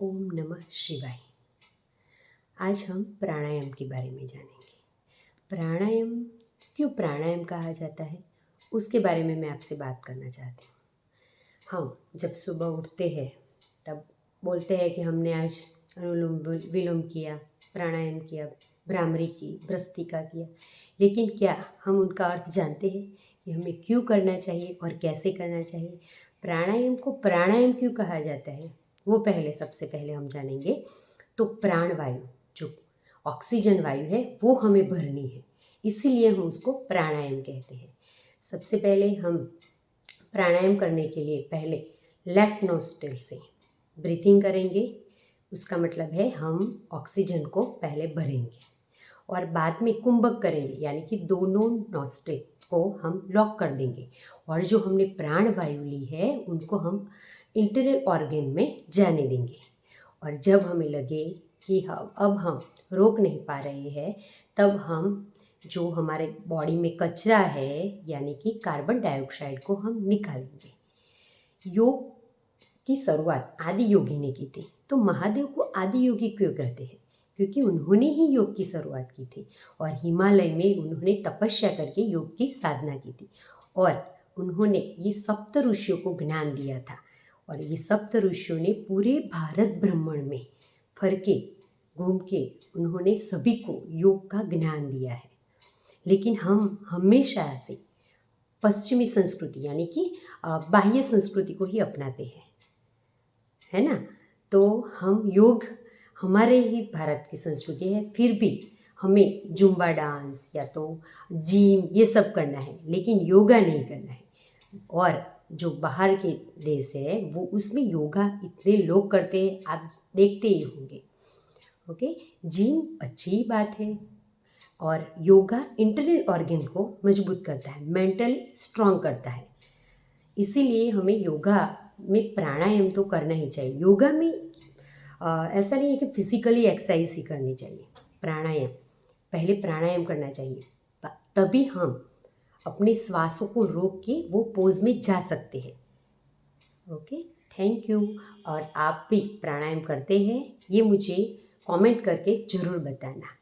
ओम नमः शिवाय। आज हम प्राणायाम के बारे में जानेंगे। प्राणायाम क्यों प्राणायाम कहा जाता है, उसके बारे में मैं आपसे बात करना चाहती हूँ। हम जब सुबह उठते हैं तब बोलते हैं कि हमने आज अनुलोम विलोम किया, प्राणायाम किया, भ्रामरी की, भ्रस्तिका किया, लेकिन क्या हम उनका अर्थ जानते हैं कि हमें क्यों करना चाहिए और कैसे करना चाहिए? प्राणायाम को प्राणायाम क्यों कहा जाता है, वो सबसे पहले हम जानेंगे। तो प्राणवायु, जो ऑक्सीजन वायु है, वो हमें भरनी है, इसीलिए हम उसको प्राणायाम कहते हैं। सबसे पहले हम प्राणायाम करने के लिए पहले लेफ्ट नोस्ट्रिल से ब्रीथिंग करेंगे। उसका मतलब है हम ऑक्सीजन को पहले भरेंगे और बाद में कुंभक करेंगे, यानी कि दोनों नोस्ट्रिल को हम लॉक कर देंगे और जो हमने प्राण वायु ली है उनको हम इंटरनल ऑर्गन में जाने देंगे। और जब हमें लगे कि अब हम रोक नहीं पा रहे हैं, तब हम जो हमारे बॉडी में कचरा है, यानी कि कार्बन डाइऑक्साइड को हम निकालेंगे। योग की शुरुआत आदि योगी ने की थी। तो महादेव को आदि योगी क्यों कहते हैं? क्योंकि उन्होंने ही योग की शुरुआत की थी और हिमालय में उन्होंने तपस्या करके योग की साधना की थी और उन्होंने ये सप्त ऋषियों को ज्ञान दिया था। और ये सप्त ऋषियों ने पूरे भारत ब्रह्मांड में फर के घूम के उन्होंने सभी को योग का ज्ञान दिया है। लेकिन हम हमेशा से पश्चिमी संस्कृति, यानी कि बाह्य संस्कृति को ही अपनाते हैं, है ना। तो हम योग हमारे ही भारत की संस्कृति है, फिर भी हमें जुम्बा डांस या तो जिम ये सब करना है, लेकिन योगा नहीं करना है। और जो बाहर के देश है वो उसमें योगा इतने लोग करते हैं, आप देखते ही होंगे। ओके, जिम अच्छी बात है और योगा इंटरनल ऑर्गन को मजबूत करता है, मेंटली स्ट्रांग करता है। इसीलिए हमें योगा में प्राणायाम तो करना ही चाहिए। योगा में ऐसा नहीं है कि फिजिकली एक्सरसाइज ही करनी चाहिए। प्राणायाम पहले प्राणायाम करना चाहिए, तभी हम अपने श्वासों को रोक के वो पोज में जा सकते हैं। Okay, thank you. और आप भी प्राणायाम करते हैं, ये मुझे कमेंट करके ज़रूर बताना।